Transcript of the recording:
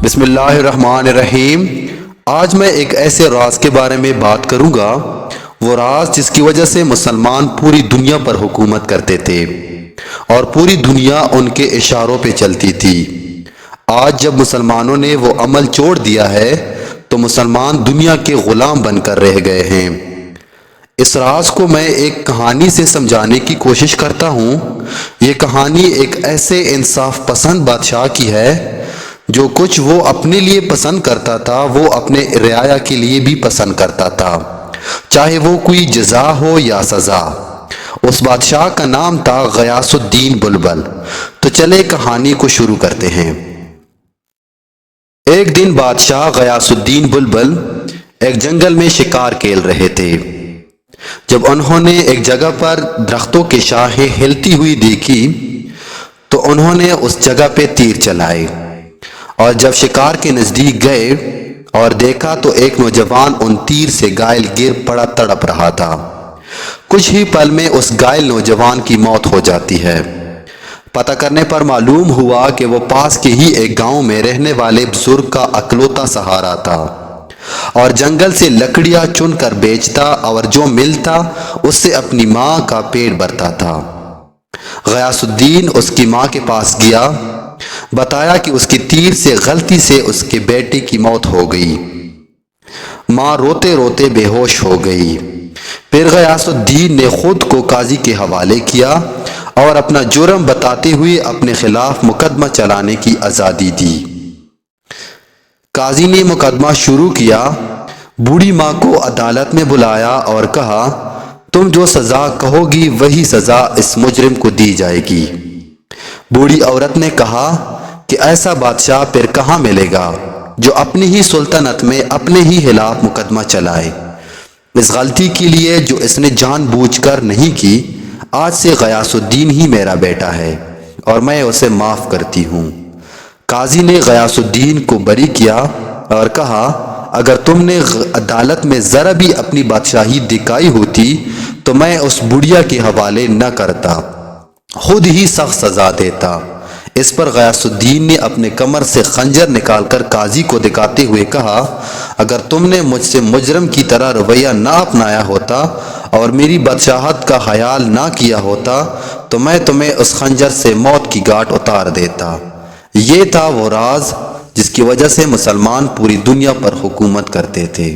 بسم اللہ الرحمن الرحیم۔ آج میں ایک ایسے راز کے بارے میں بات کروں گا، وہ راز جس کی وجہ سے مسلمان پوری دنیا پر حکومت کرتے تھے اور پوری دنیا ان کے اشاروں پہ چلتی تھی۔ آج جب مسلمانوں نے وہ عمل چھوڑ دیا ہے تو مسلمان دنیا کے غلام بن کر رہ گئے ہیں۔ اس راز کو میں ایک کہانی سے سمجھانے کی کوشش کرتا ہوں۔ یہ کہانی ایک ایسے انصاف پسند بادشاہ کی ہے جو کچھ وہ اپنے لیے پسند کرتا تھا وہ اپنے رعایا کے لیے بھی پسند کرتا تھا، چاہے وہ کوئی جزا ہو یا سزا۔ اس بادشاہ کا نام تھا غیاث الدین بلبل۔ تو چلے کہانی کو شروع کرتے ہیں۔ ایک دن بادشاہ غیاث الدین بلبل ایک جنگل میں شکار کھیل رہے تھے۔ جب انہوں نے ایک جگہ پر درختوں کی شاخیں ہلتی ہوئی دیکھی تو انہوں نے اس جگہ پہ تیر چلائے، اور جب شکار کے نزدیک گئے اور دیکھا تو ایک نوجوان ان تیر سے گھائل گر پڑا تڑپ رہا تھا۔ کچھ ہی پل میں اس گھائل نوجوان کی موت ہو جاتی ہے۔ پتہ کرنے پر معلوم ہوا کہ وہ پاس کے ہی ایک گاؤں میں رہنے والے بزرگ کا اکلوتا سہارا تھا اور جنگل سے لکڑیاں چن کر بیچتا اور جو ملتا اس سے اپنی ماں کا پیٹ بھرتا تھا۔ غیاث الدین اس کی ماں کے پاس گیا، بتایا کہ اس کی تیر سے غلطی سے اس کے بیٹے کی موت ہو گئی۔ ماں روتے روتے بے ہوش ہو گئی۔ پھر غیاث الدین نے خود کو قاضی کے حوالے کیا اور اپنا جرم بتاتے ہوئے اپنے خلاف مقدمہ چلانے کی آزادی دی۔ قاضی نے مقدمہ شروع کیا۔ بوڑھی ماں کو عدالت میں بلایا اور کہا، تم جو سزا کہو گی وہی سزا اس مجرم کو دی جائے گی۔ بوڑھی عورت نے کہا کہ ایسا بادشاہ پھر کہاں ملے گا جو اپنی ہی سلطنت میں اپنے ہی خلاف مقدمہ چلائے۔ اس غلطی کے لیے جو اس نے جان بوجھ کر نہیں کی، آج سے غیاث الدین ہی میرا بیٹا ہے اور میں اسے معاف کرتی ہوں۔ قاضی نے غیاث الدین کو بری کیا اور کہا، اگر تم نے عدالت میں ذرا بھی اپنی بادشاہی دکھائی ہوتی تو میں اس بڑھیا کے حوالے نہ کرتا، خود ہی سخت سزا دیتا۔ اس پر غیاث الدین نے اپنے کمر سے خنجر نکال کر قاضی کو دکھاتے ہوئے کہا، اگر تم نے مجھ سے مجرم کی طرح رویہ نہ اپنایا ہوتا اور میری بادشاہت کا خیال نہ کیا ہوتا تو میں تمہیں اس خنجر سے موت کی گھاٹ اتار دیتا۔ یہ تھا وہ راز جس کی وجہ سے مسلمان پوری دنیا پر حکومت کرتے تھے۔